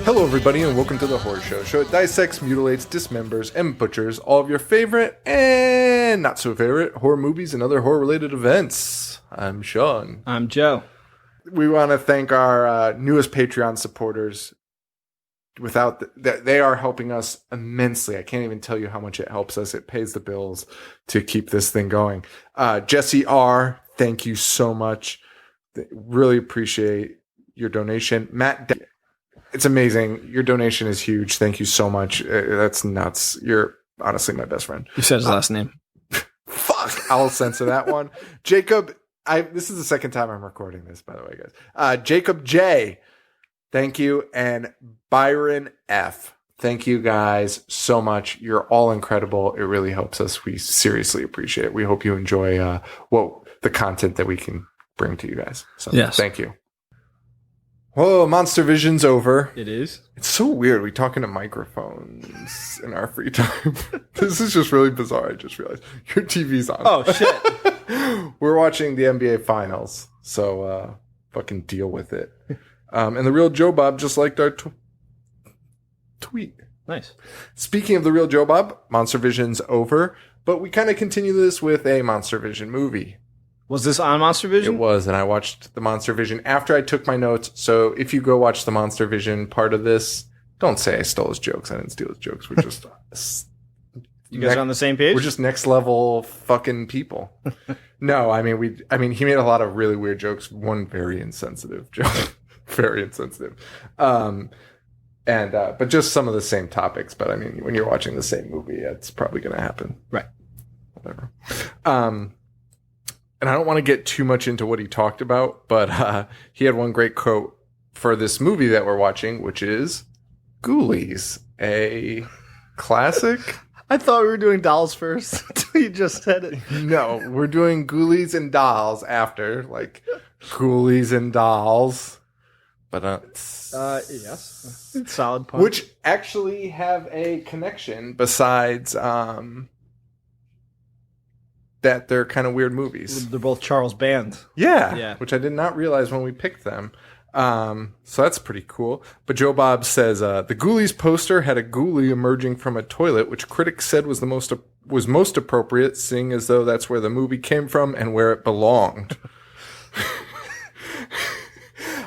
Hello, everybody, and welcome to the Horror Show. It dissects, mutilates, dismembers, and butchers all of your favorite and not so favorite horror movies and other horror-related events. I'm Sean. I'm Joe. We want to thank our newest Patreon supporters. Without they are helping us immensely. I can't even tell you how much it helps us. It pays the bills to keep this thing going. Jesse R., thank you so much. Really appreciate your donation. Matt, it's amazing. Your donation is huge. Thank you so much. That's nuts. You're honestly my best friend. You said his last name. Fuck. I'll censor that one. Jacob, this is the second time I'm recording this, by the way, guys. Jacob J., thank you. And Byron F., thank you guys so much. You're all incredible. It really helps us. We seriously appreciate it. We hope you enjoy the content that we can bring to you guys. So yes. Thank you. Whoa, Monster Vision's over. It is? It's so weird. We talk into microphones in our free time. This is just really bizarre. I just realized your TV's on. Oh, shit. We're watching the NBA Finals, so fucking deal with it. And the real Joe Bob just liked our tweet. Nice. Speaking of the real Joe Bob, Monster Vision's over, but we kind of continue this with a Monster Vision movie. Was this on Monster Vision? It was, and I watched the Monster Vision after I took my notes. So if you go watch the Monster Vision part of this, don't say I stole his jokes. I didn't steal his jokes. We're just you guys are on the same page? We're just next level fucking people. No, I mean he made a lot of really weird jokes. One very insensitive joke. Very insensitive. But just some of the same topics. But I mean, when you're watching the same movie, it's probably going to happen. Right. Whatever. And I don't want to get too much into what he talked about, but he had one great quote for this movie that we're watching, which is Ghoulies, a classic. I thought we were doing dolls first until you just said it. No, we're doing Ghoulies and dolls after, like Ghoulies and dolls. But yes, solid punch. Which actually have a connection besides that they're kind of weird movies. They're both Charles Band. Yeah, which I did not realize when we picked them. So that's pretty cool. But Joe Bob says the Ghoulies poster had a ghoulie emerging from a toilet, which critics said was most appropriate, seeing as though that's where the movie came from and where it belonged.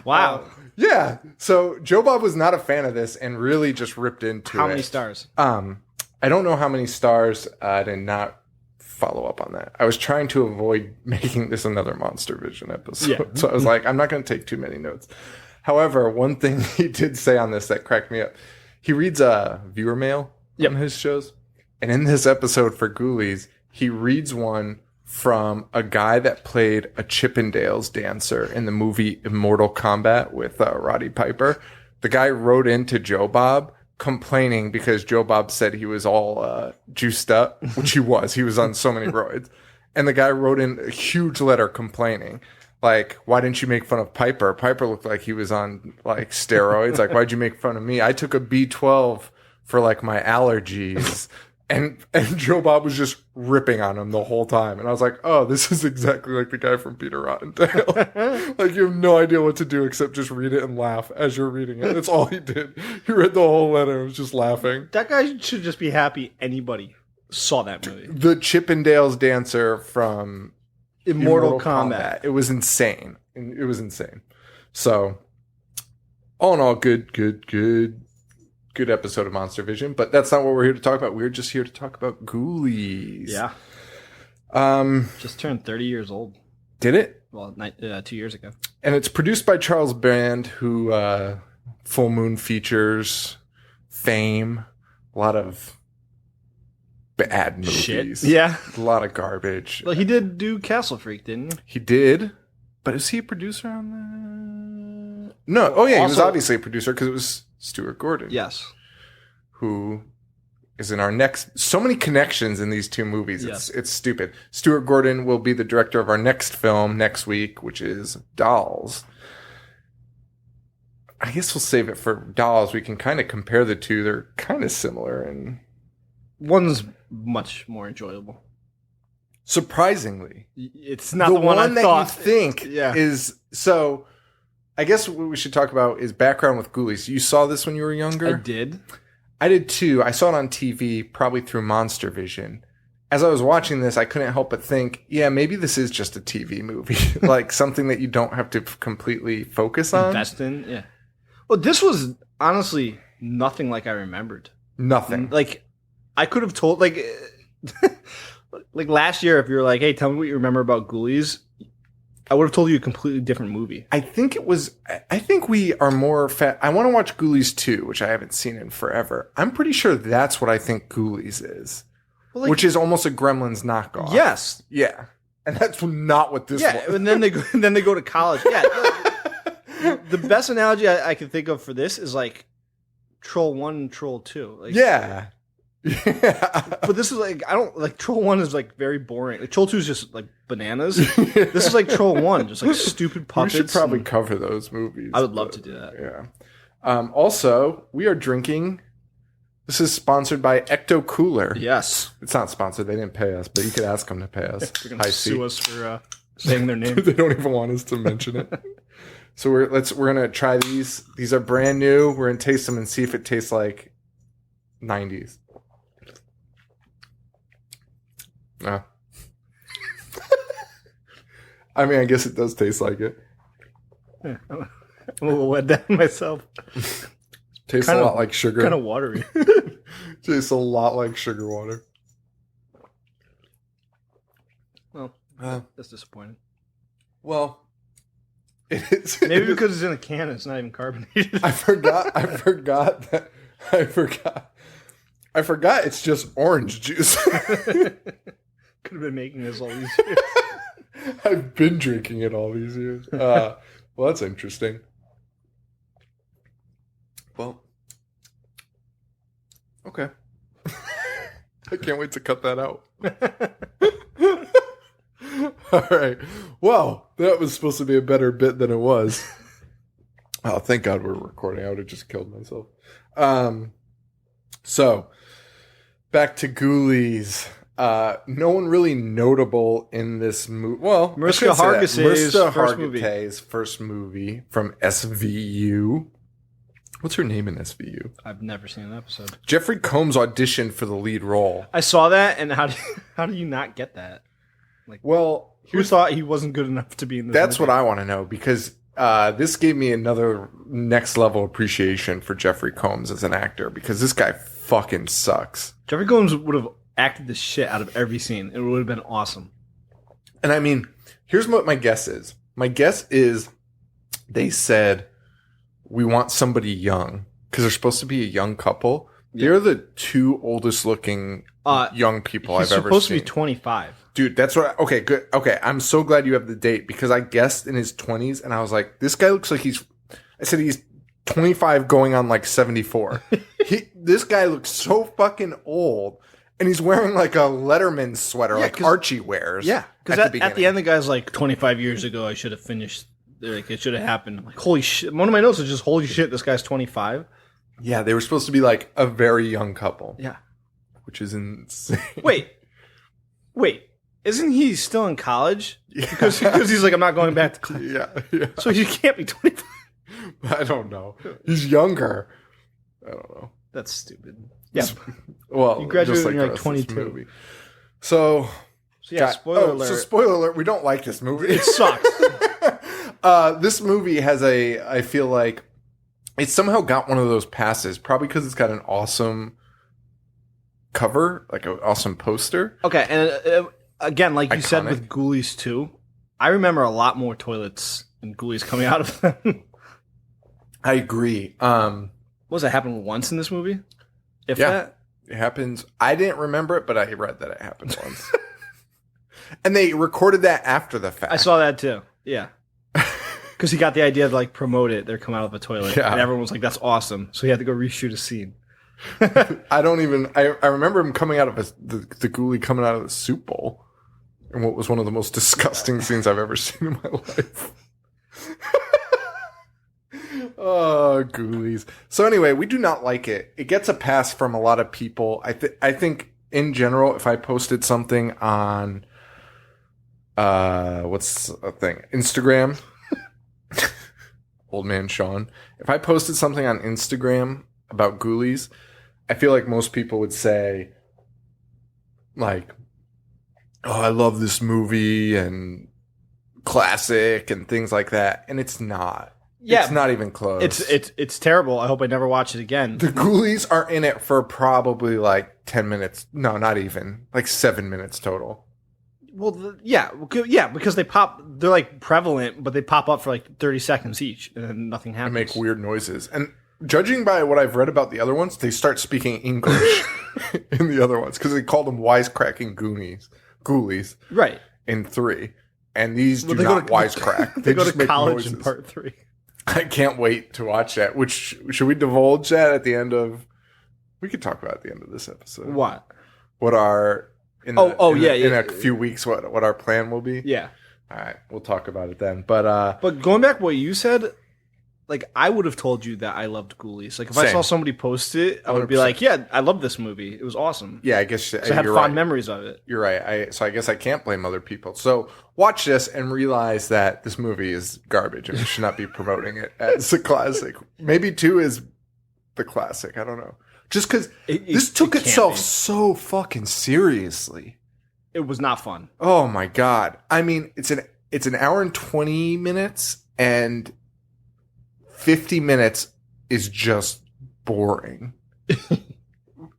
Wow. Yeah. So Joe Bob was not a fan of this and really just ripped into it. How many stars? I don't know how many stars. I did not follow up on that. I was trying to avoid making this another Monster Vision episode. Yeah. So I was like, I'm not going to take too many notes. However, one thing he did say on this that cracked me up, he reads viewer mail on his shows. And in this episode for Ghoulies, he reads one from a guy that played a Chippendales dancer in the movie Immortal Kombat with Roddy Piper. The guy wrote into Joe Bob complaining because Joe Bob said he was all juiced up, which he was. He was on so many roids. And the guy wrote in a huge letter complaining, like, why didn't you make fun of Piper? Piper looked like he was on, like, steroids. Like, why'd you make fun of me? I took a B12 for, like, my allergies. And Joe Bob was just ripping on him the whole time. And I was like, oh, this is exactly like the guy from Peter Rottendale. Like, you have no idea what to do except just read it and laugh as you're reading it. That's all he did. He read the whole letter and was just laughing. That guy should just be happy anybody saw that movie. The Chippendales dancer from Immortal Kombat. It was insane. It was insane. So, all in all, good episode of Monster Vision, but that's not what we're here to talk about. We're just here to talk about Ghoulies. Yeah. Just turned 30 years old. Did it? Well, 2 years ago. And it's produced by Charles Band, who Full Moon features, Fame, a lot of bad movies. Shit. Yeah. A lot of garbage. Well, he did do Castle Freak, didn't he? He did, but is he a producer on that? No. Oh, yeah, he was obviously a producer because it was Stuart Gordon. Yes. Who is in our next... So many connections in these two movies. Yes. It's stupid. Stuart Gordon will be the director of our next film next week, which is Dolls. I guess we'll save it for Dolls. We can kind of compare the two. They're kind of similar. And one's much more enjoyable. Surprisingly. It's not the one I thought. That you think is... So... I guess what we should talk about is background with Ghoulies. You saw this when you were younger? I did. I did too. I saw it on TV, probably through Monster Vision. As I was watching this, I couldn't help but think, yeah, maybe this is just a TV movie. Like something that you don't have to completely focus on. Invest in, yeah. Well, this was honestly nothing like I remembered. Nothing. Like, I could have told, like last year, if you were like, hey, tell me what you remember about Ghoulies, I would have told you a completely different movie. I think we are more I want to watch Ghoulies 2, which I haven't seen in forever. I'm pretty sure that's what I think Ghoulies is. Well, like, which is almost a Gremlins knockoff. Yes. Yeah. And that's not what this was. And then they go to college. Yeah. The best analogy I can think of for this is like Troll 1 and Troll 2. Like, yeah. But this is like, I don't like Troll 1 is like very boring. Like, Troll 2 is just like bananas. This is like Troll 1, just like stupid puppets. We should probably cover those movies. I would love to do that. Yeah. Also, we are drinking. This is sponsored by Ecto Cooler. Yes. It's not sponsored. They didn't pay us, but you could ask them to pay us. They're going to sue us for saying their name. They don't even want us to mention it. So we're gonna try these. These are brand new. We're gonna taste them and see if it tastes like 90s. I mean, I guess it does taste like it. Yeah, I'm a little wet down myself. Tastes a lot like sugar. Kind of watery. Tastes a lot like sugar water. Well, that's disappointing. Well, it is. Maybe because it's in a can, it's not even carbonated. I forgot. It's just orange juice. Could have been making this all these years. I've been drinking it all these years. Well, that's interesting. Well, okay. I can't wait to cut that out. All right. Well, that was supposed to be a better bit than it was. Oh, thank God we're recording. I would have just killed myself. So, back to Ghoulies. No one really notable in this movie. Well, Mariska Hargitay's first movie from SVU. What's her name in SVU? I've never seen an episode. Jeffrey Combs auditioned for the lead role. I saw that, and how do you not get that? Like, well, who thought he wasn't good enough to be in this That's movie? what I want to know, because this gave me another next level appreciation for Jeffrey Combs as an actor, because this guy fucking sucks. Jeffrey Combs would have acted the shit out of every scene. It would have been awesome. And I mean, here's what my guess is. My guess is they said, we want somebody young, because they're supposed to be a young couple. Yeah. They're the two oldest looking young people I've ever seen. He's supposed to be 25. Dude, that's what okay, good. Okay, I'm so glad you have the date, because I guessed in his 20s, and I was like, this guy looks like he's 25 going on like 74. This guy looks so fucking old, and he's wearing like a Letterman sweater, like Archie wears. Yeah, because at the end, the guy's like, 25 years ago, I should have finished. Like, it should have happened. I'm like, holy shit. One of my notes is just, holy shit, this guy's 25. Yeah, they were supposed to be like a very young couple. Yeah. Which is insane. Wait. Isn't he still in college? Yeah. Because he's like, I'm not going back to college. Yeah. So he can't be 25. I don't know. He's younger. I don't know. That's stupid. Yeah. Well, you graduated when you're like 22. So yeah, spoiler alert. So spoiler alert, we don't like this movie. It sucks. This movie has I feel like it somehow got one of those passes, probably because it's got an awesome cover, like an awesome poster. Okay, and again, like you Iconic. said with Ghoulies 2, I remember a lot more toilets and Ghoulies coming out of them. I agree. Was it happen once in this movie? If that? It happens. I didn't remember it, but I read that it happened once. And they recorded that after the fact. I saw that too. Yeah. Because he got the idea to like promote it. They're coming out of a toilet. Yeah. And everyone was like, that's awesome. So he had to go reshoot a scene. I remember him coming out of the ghoulie coming out of the soup bowl. And what was one of the most disgusting scenes I've ever seen in my life. Oh, Ghoulies. So anyway, we do not like it. It gets a pass from a lot of people. I think in general, if I posted something on what's a thing? Instagram. Old Man Sean. If I posted something on Instagram about Ghoulies, I feel like most people would say, like, oh, I love this movie and classic and things like that. And it's not. Yeah, it's not even close. It's terrible. I hope I never watch it again. The Ghoulies are in it for probably like 10 minutes. No, not even. Like 7 minutes total. Well, yeah, because they're like prevalent, but they pop up for like 30 seconds each, and then nothing happens. They make weird noises. And judging by what I've read about the other ones, they start speaking English in the other ones, because they called them wisecracking Ghoulies. Right. In 3. And these do not wisecrack. They go to college in part 3. I can't wait to watch that. Which, should we divulge that at the end of... We could talk about at the end of this episode. What? What our... In a few weeks, what our plan will be. Yeah. All right, we'll talk about it then. But going back to what you said, like, I would have told you that I loved Ghoulies. Like, if I saw somebody post it, I would be like, yeah, I love this movie. It was awesome. Yeah, I guess I had fond memories of it. You're right. So I guess I can't blame other people. So watch this and realize that this movie is garbage and we should not be promoting it as a classic. Maybe 2 is the classic. I don't know. Just because this took itself so fucking seriously. It was not fun. Oh my God. I mean, it's an hour and 20 minutes, and 50 minutes is just boring.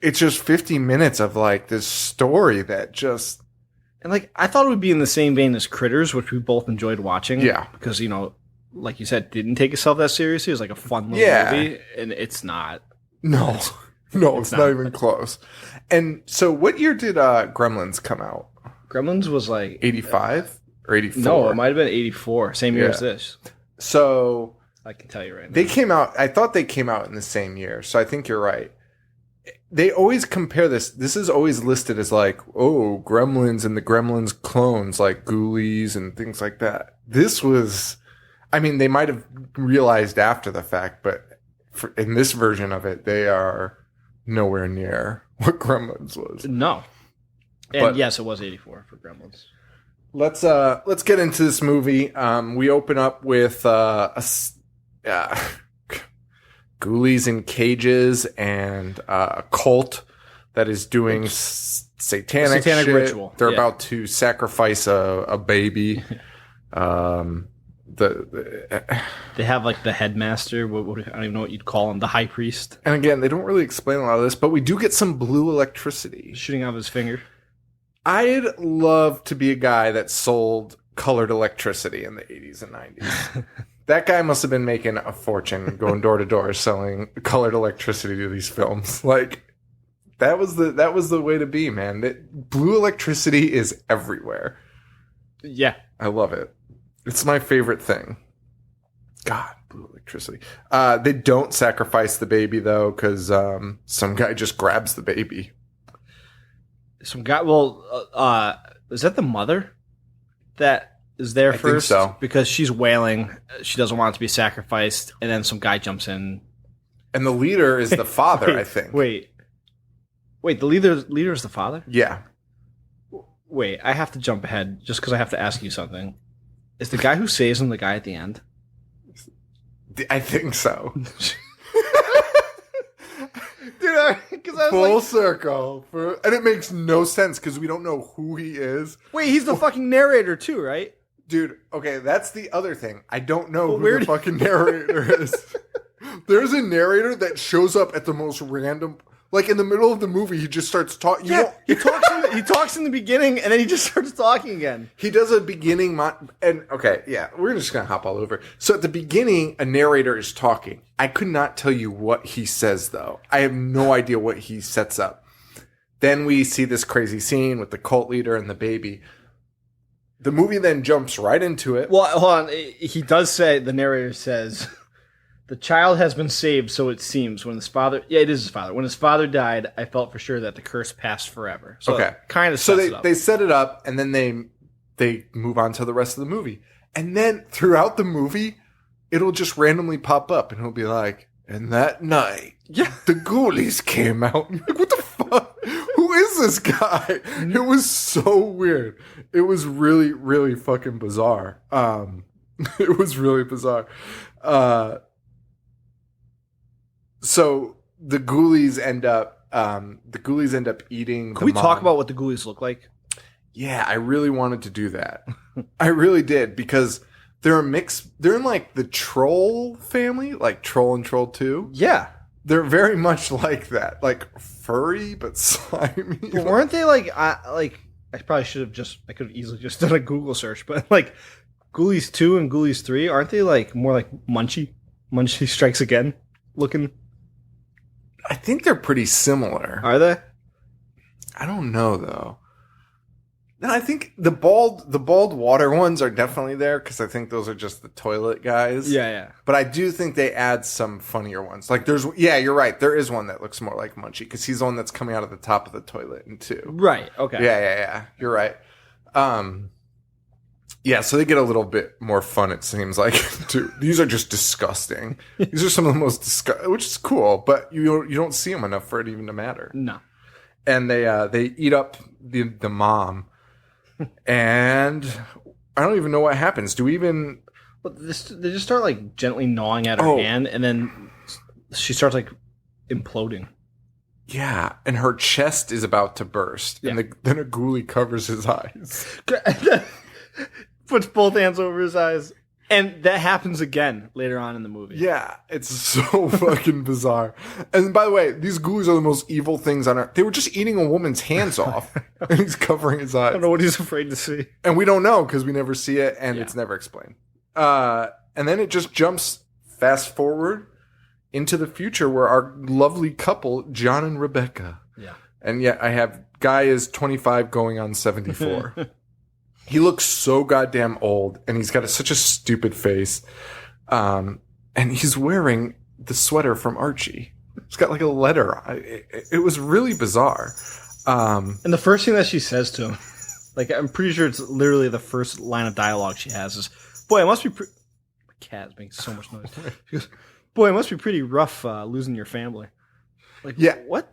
It's just 50 minutes of like this story that just... And like, I thought it would be in the same vein as Critters, which we both enjoyed watching. Yeah. Because, like you said, didn't take itself that seriously. It was like a fun little movie, and it's not. No. No, it's not even close. And so what year did Gremlins come out? Gremlins was like... 85 or 84? No, it might have been 84. Same year as this. So... I can tell you right now. They came out... I thought they came out in the same year, so I think you're right. They always compare this. This is always listed as like, oh, Gremlins and the Gremlins clones, like Ghoulies and things like that. This was... I mean, they might have realized after the fact, but in this version of it, they are... nowhere near what Gremlins was. No. And yes, it was 84 for Gremlins. Let's get into this movie. We open up with ghoulies in cages and a cult that is doing satanic shit. Ritual. They're about to sacrifice a baby. They have like the headmaster. I don't even know what you'd call him. The high priest. And again, they don't really explain a lot of this, but we do get some blue electricity shooting out of his finger. I'd love to be a guy that sold colored electricity in the 80s and 90s. That guy must have been making a fortune going door to door selling colored electricity to these films. Like, that was the way to be, man. Blue electricity is everywhere. Yeah. I love it. It's my favorite thing. God, blue electricity. They don't sacrifice the baby, though, because some guy just grabs the baby. Some guy... Well, is that the mother that is there first? I think so. Because she's wailing. She doesn't want it to be sacrificed. And then some guy jumps in. And the leader is the father, I think. Wait, the leader is the father? Yeah. Wait, I have to jump ahead just because I have to ask you something. Is the guy who saves him the guy at the end? I think so. Dude, because I was full circle. And it makes no sense because we don't know who he is. Wait, he's the fucking narrator too, right? Dude, okay, that's the other thing. I don't know who the fucking narrator is. There's a narrator that shows up at the most random... Like, in the middle of the movie, he just starts talking. Yeah, he talks in the beginning, and then he just starts talking again. He does a beginning... okay, yeah, we're just going to hop all over. So, at the beginning, a narrator is talking. I could not tell you what he says, though. I have no idea what he sets up. Then we see this crazy scene with the cult leader and the baby. The movie then jumps right into it. Well, hold on. He does say... The narrator says... The child has been saved, so it seems. When his father... Yeah, it is his father. When his father died, I felt for sure that the curse passed forever. So okay. Kind of sets it up. They set it up, and then they move on to the rest of the movie. And then, throughout the movie, it'll just randomly pop up, and he'll be like, and that night, the Ghoulies came out. I'm like, what the fuck? Who is this guy? It was so weird. It was really, really fucking bizarre. It was really bizarre. So the Ghoulies end up eating. Can we talk about what the Ghoulies look like? Yeah, I really wanted to do that. I really did, because they're a mix. They're in like the troll family, like Troll and Troll 2. Yeah. They're very much like that, like furry but slimy. But weren't they like I probably should have I could have easily just done a Google search, but like Ghoulies 2 and Ghoulies 3, aren't they like more like Munchie Strikes Again looking? I think they're pretty similar. Are they? I don't know though. No, I think the bald water ones are definitely there, because I think those are just the toilet guys. Yeah. But I do think they add some funnier ones. Like you're right. There is one that looks more like Munchie, because he's the one that's coming out of the top of the toilet in 2. Right. Okay. Yeah. You're right. Yeah, so they get a little bit more fun, it seems like, too. These are just disgusting. These are some of the most disgusting, which is cool, but you don't see them enough for it even to matter. No. And they eat up the mom. And I don't even know what happens. Do we even... Well, they just start like gently gnawing at her hand, and then she starts like imploding. Yeah, and her chest is about to burst. Yeah. And then a ghoulie covers his eyes. Puts both hands over his eyes. And that happens again later on in the movie. Yeah, it's so fucking bizarre. And by the way, these ghoulies are the most evil things on earth. They were just eating a woman's hands off, and he's covering his eyes. I don't know what he's afraid to see. And we don't know, because we never see it, and it's never explained. And then it just jumps fast forward into the future, where our lovely couple, John and Rebecca. Yeah. And yet I have guy is 25 going on 74. He looks so goddamn old, and he's got such a stupid face. And he's wearing the sweater from Archie. It's got like a letter. It was really bizarre. And the first thing that she says to him, like, I'm pretty sure it's literally the first line of dialogue she has is, "Boy, it must be my cat is making so much noise." She goes, "Boy, it must be pretty rough losing your family." Like, yeah. What?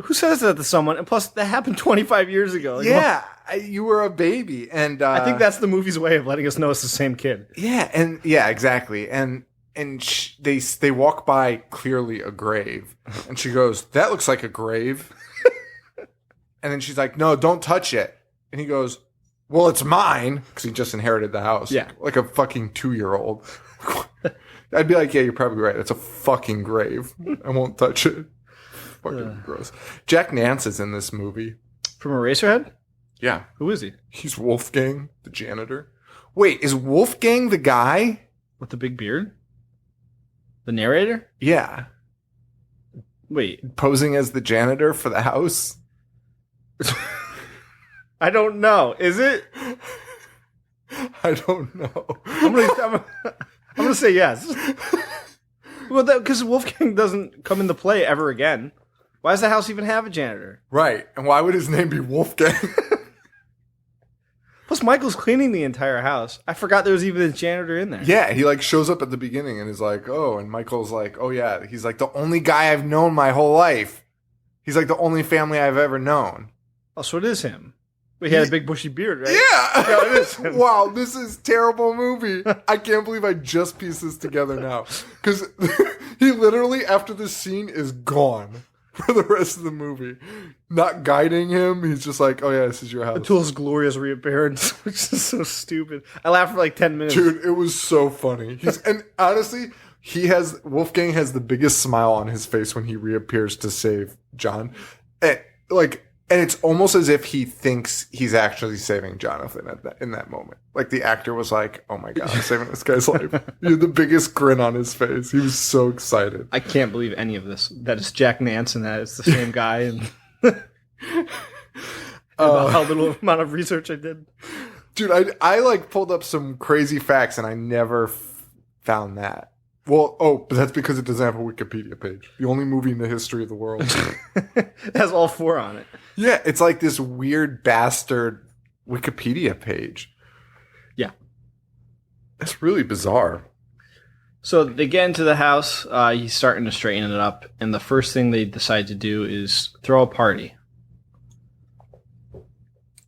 Who says that to someone? And plus, that happened 25 years ago. Like, yeah, you were a baby, and I think that's the movie's way of letting us know it's the same kid. Yeah, and exactly. And they walk by clearly a grave, and she goes, "That looks like a grave." And then she's like, "No, don't touch it." And he goes, "Well, it's mine," because he just inherited the house. Yeah, like a fucking 2-year-old. I'd be like, "Yeah, you're probably right. It's a fucking grave. I won't touch it." Fucking gross. Jack Nance is in this movie. From Eraserhead? Yeah. Who is he? He's Wolfgang, the janitor. Wait, is Wolfgang the guy? With the big beard? The narrator? Yeah. Wait. Posing as the janitor for the house? I don't know. Is it? I don't know. I'm gonna say yes. Well, because Wolfgang doesn't come into play ever again. Why does the house even have a janitor? Right. And why would his name be Wolfgang? Plus, Michael's cleaning the entire house. I forgot there was even a janitor in there. Yeah, he like shows up at the beginning and is like, "Oh," and Michael's like, "Oh yeah." He's like, "The only guy I've known my whole life." He's like, "The only family I've ever known." Oh, so it is him. But he had a big bushy beard, right? Yeah. Yeah, it is him. Wow, this is a terrible movie. I can't believe I just pieced this together now. Because he literally, after this scene, is gone for the rest of the movie. Not guiding him. He's just like, "Oh yeah, this is your house." Until his glorious reappearance, which is so stupid. I laughed for like 10 minutes. Dude, it was so funny. And honestly, Wolfgang has the biggest smile on his face when he reappears to save John. And it's almost as if he thinks he's actually saving Jonathan in that moment. Like the actor was like, "Oh my God, I'm saving this guy's life." He had the biggest grin on his face. He was so excited. I can't believe any of this. That it's Jack Nance and that it's the same guy. And how little amount of research I did. Dude, I like pulled up some crazy facts and I never found that. Well, but that's because it doesn't have a Wikipedia page. The only movie in the history of the world. It has all 4 on it. Yeah, it's like this weird bastard Wikipedia page. Yeah. That's really bizarre. So they get into the house. He's starting to straighten it up. And the first thing they decide to do is throw a party.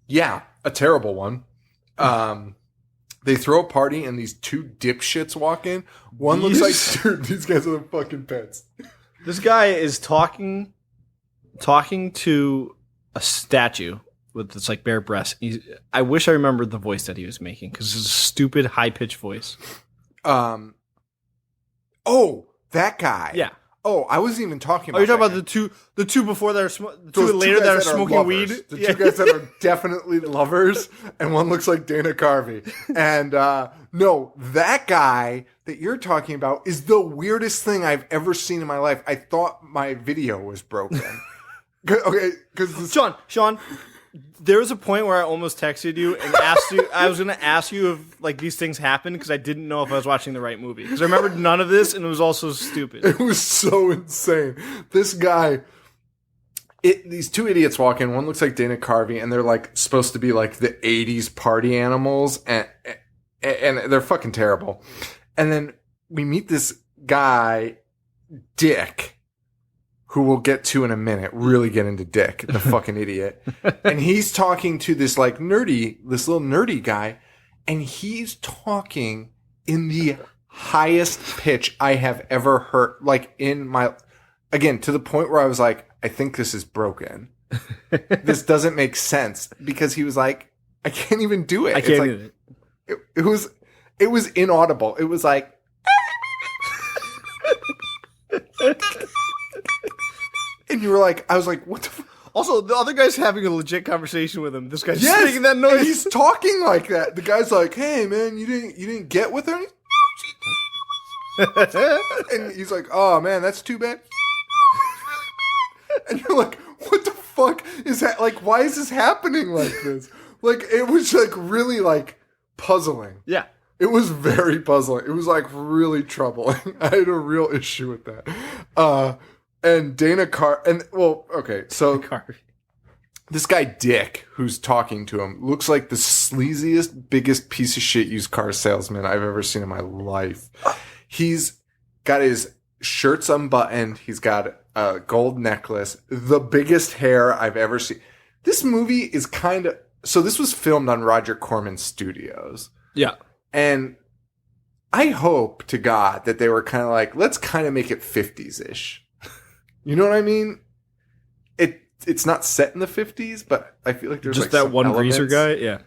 Yeah, a terrible one. They throw a party and these two dipshits walk in. One looks like, dude, these guys are the fucking pets. This guy is talking to a statue with this like bare breasts. I wish I remembered the voice that he was making because it's a stupid high pitched voice. Oh, that guy. Yeah. Oh, I wasn't even talking about. You're talking about the two before that are that are smoking weed. The two guys that are definitely lovers, and one looks like Dana Carvey. And no, that guy that you're talking about is the weirdest thing I've ever seen in my life. I thought my video was broken. Okay, because Sean, there was a point where I almost texted you and asked you. I was going to ask you if like these things happened because I didn't know if I was watching the right movie. Because I remembered none of this, and it was also stupid. It was so insane. This guy, these two idiots walk in. One looks like Dana Carvey, and they're like supposed to be like the '80s party animals, and they're fucking terrible. And then we meet this guy, Dick, who we'll get to in a minute, really get into Dick, the fucking idiot. And he's talking to this like this little nerdy guy, and he's talking in the highest pitch I have ever heard, like again, to the point where I was like, I think this is broken. This doesn't make sense, because he was like, I can't even do it. I can't do it. It was inaudible. It was like, and you were like, I was like, what the fuck? Also, the other guy's having a legit conversation with him. This guy's making that noise. And he's talking like that. The guy's like, hey man, you didn't get with her? And he's like, oh man, that's too bad. And you're like, what the fuck is that? Like, why is this happening like this? Like, it was like really like puzzling. Yeah. It was very puzzling. It was like really troubling. I had a real issue with that. And so this guy Dick, who's talking to him, looks like the sleaziest, biggest piece of shit used car salesman I've ever seen in my life. He's got his shirts unbuttoned. He's got a gold necklace, the biggest hair I've ever seen. This movie is so this was filmed on Roger Corman Studios. Yeah. And I hope to God that they were kind of like, let's kind of make it 50s-ish. You know what I mean? It's not set in the 50s, but I feel like there's just like that one elements. greaser guy, yeah.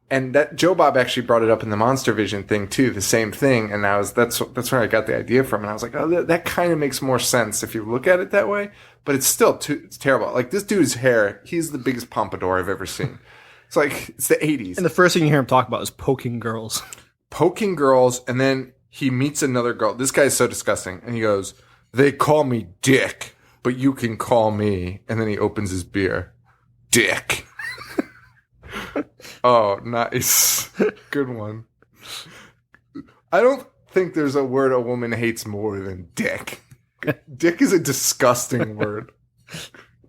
And that Joe Bob actually brought it up in the Monster Vision thing too, the same thing. And that's where I got the idea from. And I was like, oh, that kind of makes more sense if you look at it that way. But it's still it's terrible. Like this dude's hair, he's the biggest pompadour I've ever seen. It's like it's the 80s. And the first thing you hear him talk about is poking girls. Poking girls, and then he meets another girl. This guy's so disgusting. And he goes, they call me Dick, but you can call me. And then he opens his beer. Dick. Oh, nice. Good one. I don't think there's a word a woman hates more than dick. Dick is a disgusting word.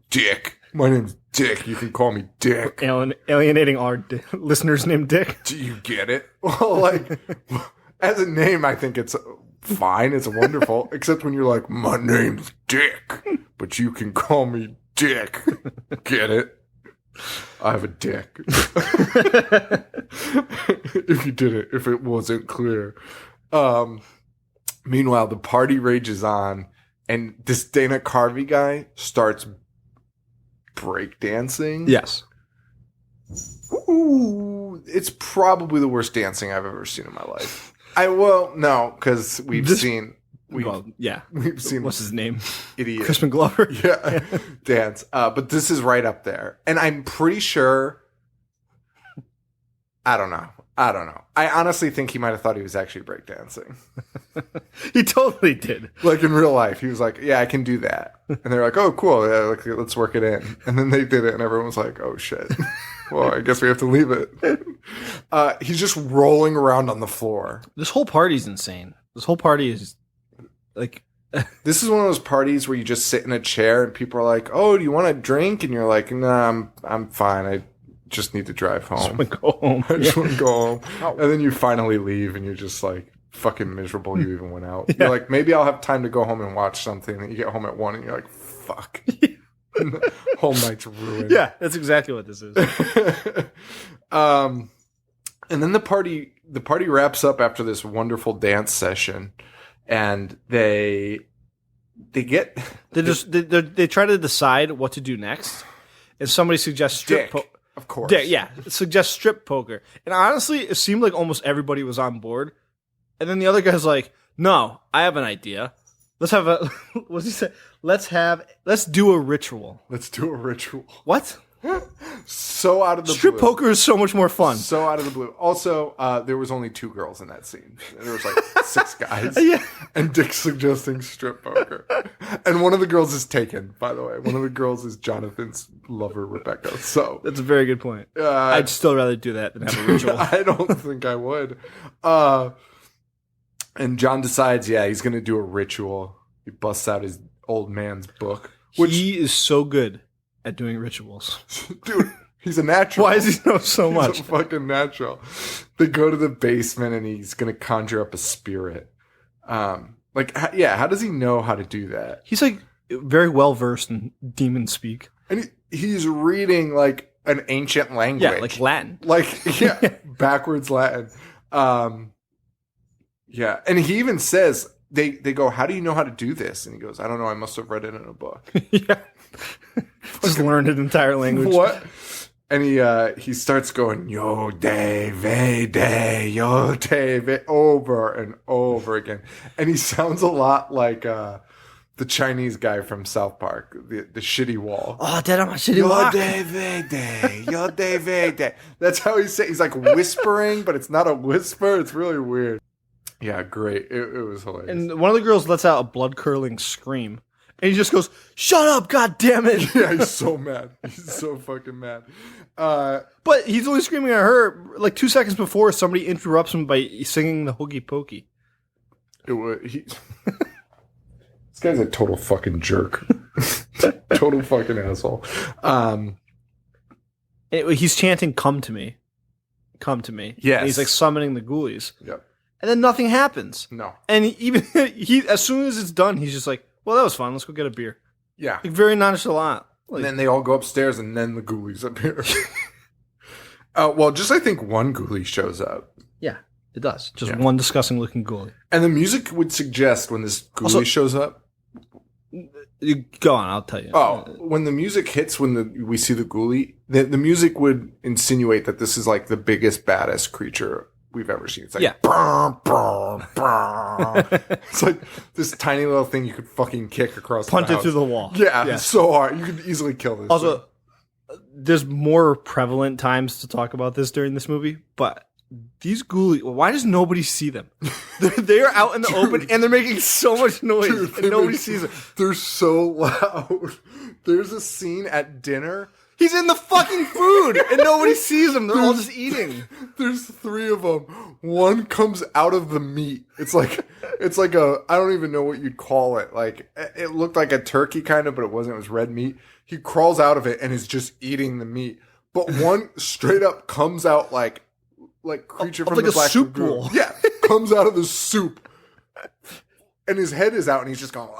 Dick. My name's Dick. You can call me Dick. Alienating our listeners named Dick. Do you get it? Well, like, as a name, I think it's fine. It's wonderful. Except when you're like, my name's Dick, but you can call me Dick. Get it? I have a dick. If it wasn't clear. Meanwhile, the party rages on, and this Dana Carvey guy starts breakdancing. Yes. Ooh, it's probably the worst dancing I've ever seen in my life. No, because we've seen what's his name? Idiot. Crispin Glover. Yeah. Dance. But this is right up there. And I'm pretty sure, I don't know. I honestly think he might have thought he was actually breakdancing. He totally did. Like in real life, he was like, yeah, I can do that. And they're like, oh, cool. Yeah, let's work it in. And then they did it, and everyone was like, oh, shit. Well, I guess we have to leave it. He's just rolling around on the floor. This whole party's insane. This whole party is like... This is one of those parties where you just sit in a chair and people are like, oh, do you want a drink? And you're like, nah, I'm fine. I just need to drive home. I just want to go home. I just want to go home. And then you finally leave and you're just like fucking miserable you even went out. Yeah. You're like, maybe I'll have time to go home and watch something. And you get home at 1 and you're like, fuck. Whole night's ruined. Yeah, that's exactly what this is. And then the party the party wraps up after this wonderful dance session, and they try to decide what to do next, and somebody suggests strip poker. Of course. Suggests strip poker. And honestly, it seemed like almost everybody was on board. And then the other guy's like, no, I have an idea. Let's have a, what's he say? Let's do a ritual. Let's do a ritual. What? So out of the Strip blue. poker is so much more fun. So out of the blue. Also, there was only 2 girls in that scene. There was like 6 guys. Yeah. And Dick's suggesting strip poker. And one of the girls is taken, by the way. One of the girls is Jonathan's lover, Rebecca. So that's a very good point. I'd still rather do that than have a ritual. I don't think I would. And John decides, he's going to do a ritual. He busts out his old man's book. Which, he is so good at doing rituals. Dude, he's a natural. Why does he know so much? He's a fucking natural. They go to the basement and he's going to conjure up a spirit. How does he know how to do that? He's like very well versed in demon speak. And he's reading like an ancient language. Yeah, like Latin. Backwards Latin. And he even says, they go, how do you know how to do this? And he goes, I don't know. I must have read it in a book. Yeah. Just learned an entire language. What? And he starts going, yo de ve de, yo de ve, over and over again. And he sounds a lot like the Chinese guy from South Park, the shitty wall. Oh, dead on my shitty wall. Yo de ve de, yo de ve de. That's how he says. He's like whispering, but it's not a whisper. It's really weird. Yeah, great. It was hilarious. And one of the girls lets out a blood-curdling scream. And he just goes, shut up, God damn it. Yeah, he's so mad. He's so fucking mad. But he's only screaming at her like 2 seconds before somebody interrupts him by singing the Hoogie Pokey. This guy's a total fucking jerk. Total fucking asshole. He's chanting, come to me. Come to me. Yes. And he's like summoning the ghoulies. Yep. And then nothing happens. No. And he as soon as it's done, he's just like, well, that was fun. Let's go get a beer. Yeah. Like, very nonchalant. And then they all go upstairs, and then the ghoulies appear. I think one ghoulie shows up. Yeah, it does. Just one disgusting-looking ghoulie. And the music would suggest when this ghoulie shows up. Go on, I'll tell you. When the music hits, when we see the ghoulie, the music would insinuate that this is like the biggest, baddest creature we've ever seen. It's like, brr, brr, brr. It's like this tiny little thing you could fucking kick across Punt the house. it through the wall. Yeah, so hard. You could easily kill this Also, there's more prevalent times to talk about this during this movie, but these ghoulies, why does nobody see them? They're out in the open, and they're making so much noise, and nobody sees them. They're so loud. There's a scene at dinner. He's in the fucking food, and nobody sees him. They're all just eating. There's 3 of them. One comes out of the meat. It's like a, I don't even know what you'd call it. Like, it looked like a turkey kind of, but it wasn't. It was red meat. He crawls out of it and is just eating the meat. But one straight up comes out like creature from like the a Black soup Lagoon. bowl. Yeah, comes out of the soup. And his head is out, and he's just going,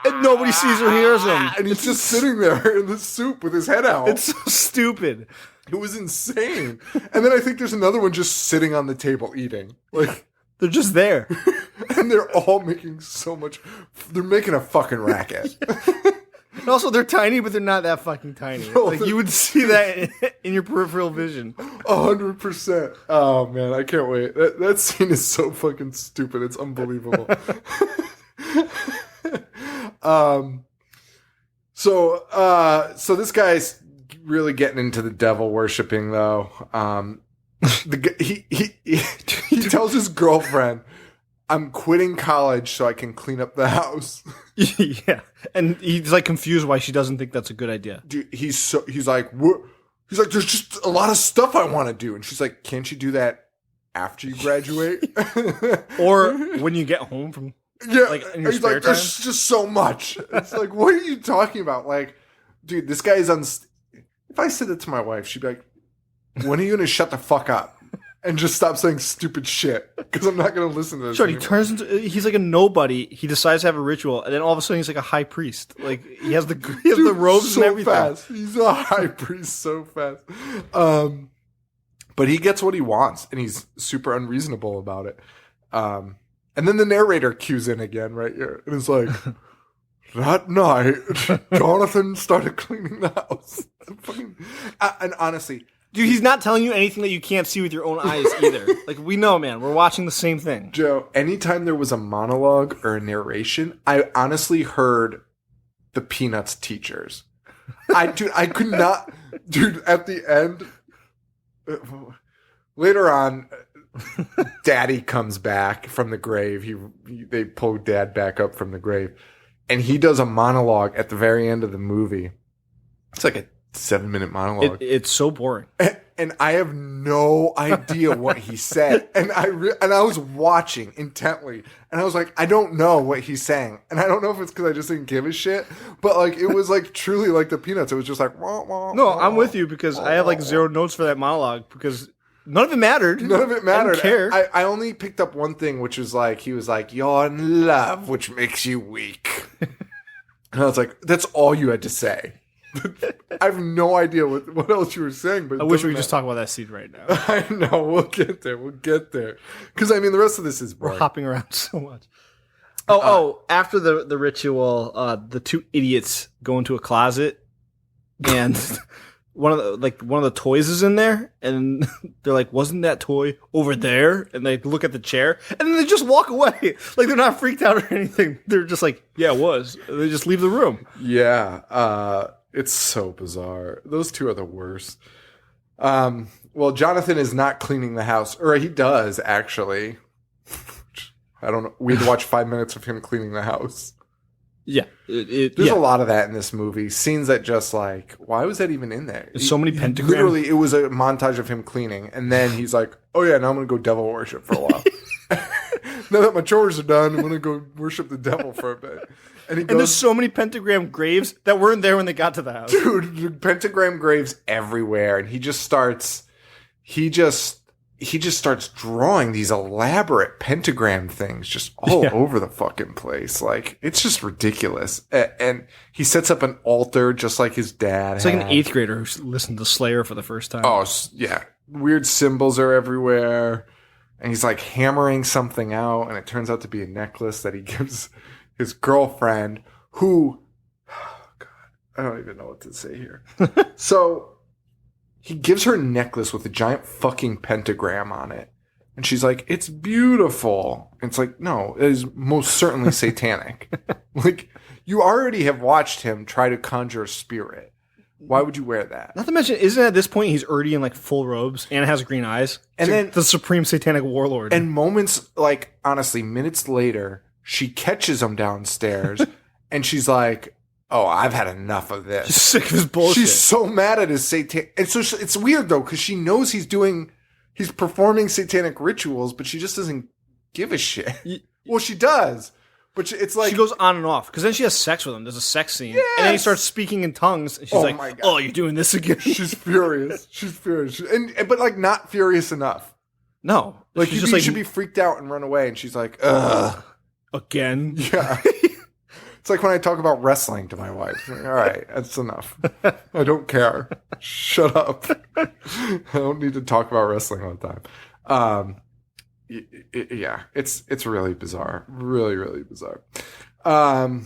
and nobody sees or hears him. and he's just sitting there in the soup with his head out. It's so stupid. It was insane. And then I think there's another one just sitting on the table eating. Like, they're just there. And they're all making so much. They're making a fucking racket. And also, they're tiny, but they're not that fucking tiny. No, like, you would see that in your peripheral vision. 100%. Oh, man, I can't wait. That scene is so fucking stupid. It's unbelievable. So this guy's really getting into the devil worshipping, though. He tells his girlfriend, I'm quitting college so I can clean up the house. Yeah. And he's like confused why she doesn't think that's a good idea. Dude, he's like, there's just a lot of stuff I want to do. And she's like, can't you do that after you graduate? Or when you get home from, like, in your spare time? There's just so much. It's like, what are you talking about? Like, dude, this guy is if I said it to my wife, she'd be like, when are you going to shut the fuck up? And just stop saying stupid shit, because I'm not going to listen to this. Sure, he's like a nobody. He decides to have a ritual, and then all of a sudden he's like a high priest. Like, he has the robes so and everything. Fast. He's a high priest so fast. But he gets what he wants, and he's super unreasonable about it. And then the narrator cues in again right here, and it's like, that night, Jonathan started cleaning the house. And honestly, dude, he's not telling you anything that you can't see with your own eyes either. Like, we know, man. We're watching the same thing. Joe, anytime there was a monologue or a narration, I honestly heard the Peanuts teachers. I could not, dude, at the end, later on, Daddy comes back from the grave. They pull Dad back up from the grave, and he does a monologue at the very end of the movie. It's like a 7-minute monologue. It's so boring. And I have no idea what he said. And I was watching intently. And I was like, I don't know what he's saying. And I don't know if it's because I just didn't give a shit. But like, it was like truly like the Peanuts. It was just like, wah, wah, no, wah, I'm with you because I have like 0 notes for that monologue because none of it mattered. None of it mattered. I didn't care. I only picked up one thing, which was like, he was like, you're in love, which makes you weak. And I was like, that's all you had to say. I have no idea what else you were saying. But I wish we could just talk about that scene right now. I know. We'll get there. Because, I mean, the rest of this is boring. We're hopping around so much. After the ritual, the 2 idiots go into a closet, and one of the toys is in there, and they're like, "Wasn't that toy over there?" And they look at the chair, and then they just walk away. Like, they're not freaked out or anything. They're just like, "Yeah, it was." And they just leave the room. Yeah. It's so bizarre. Those 2 are the worst. Well, Jonathan is not cleaning the house, or he does actually. I don't know. We had to watch 5 minutes of him cleaning the house. Yeah, there's a lot of that in this movie. Scenes that just like, why was that even in there? There's so many pentagrams. Literally, it was a montage of him cleaning, and then he's like, "Oh yeah, now I'm gonna go devil worship for a while. Now that my chores are done, I'm gonna go worship the devil for a bit." And there's so many pentagram graves that weren't there when they got to the house. Dude, pentagram graves everywhere, and he just starts drawing these elaborate pentagram things just all over the fucking place. Like, it's just ridiculous. And he sets up an altar just like his dad. It's like an 8th grader who listened to Slayer for the first time. Oh, yeah. Weird symbols are everywhere. And he's like hammering something out, and it turns out to be a necklace that he gives his girlfriend, who, oh God, I don't even know what to say here. So he gives her a necklace with a giant fucking pentagram on it. And she's like, "It's beautiful." And it's like, no, it is most certainly satanic. Like, you already have watched him try to conjure a spirit. Why would you wear that? Not to mention, isn't at this point he's already in like full robes and has green eyes? And then the supreme satanic warlord. And moments, like, honestly, minutes later, she catches him downstairs and she's like, "Oh, I've had enough of this." She's sick of his bullshit. She's so mad at his satan. And so it's weird though, because she knows he's performing satanic rituals, but she just doesn't give a shit. Well, she does. But it's like, she goes on and off because then she has sex with him. There's a sex scene, yes! and then he starts speaking in tongues. And she's like, my God. "Oh, you're doing this again." She's furious. But like, not furious enough. No, like, you should be freaked out and run away. And she's like, "Ugh, again." Yeah. It's like when I talk about wrestling to my wife. Like, all right, that's enough. I don't care. Shut up. I don't need to talk about wrestling all the time. Yeah, it's really bizarre. Really, really bizarre. Now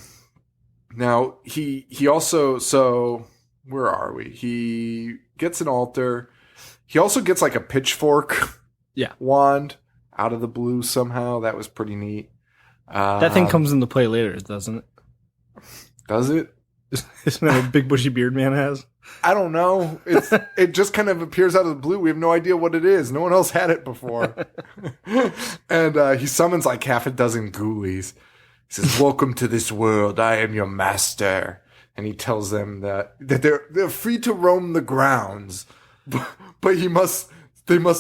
he also, so where are we? He gets an altar. He also gets like a pitchfork wand out of the blue somehow. That was pretty neat. That thing comes into play later, doesn't it? Does it? Isn't that what Big Bushy Beard Man has? I don't know. It just kind of appears out of the blue. We have no idea what it is. No one else had it before. And he summons like half a dozen ghoulies. He says, "Welcome to this world. I am your master." And he tells them that they're free to roam the grounds, but they must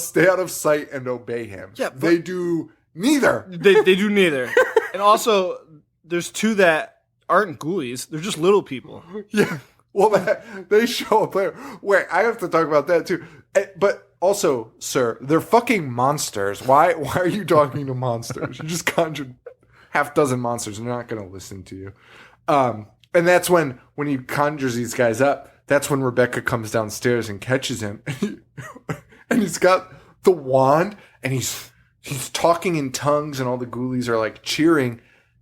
stay out of sight and obey him. Yeah, they do neither. They do neither. And also, there's 2 that aren't ghoulies. They're just little people. Yeah. Well, they show up later. Wait, I have to talk about that too. But also, sir, they're fucking monsters. Why are you talking to monsters? You just conjured half dozen monsters and they're not going to listen to you. And that's when he conjures these guys up, that's when Rebecca comes downstairs and catches him. And and he's got the wand, and he's talking in tongues, and all the ghoulies are like cheering,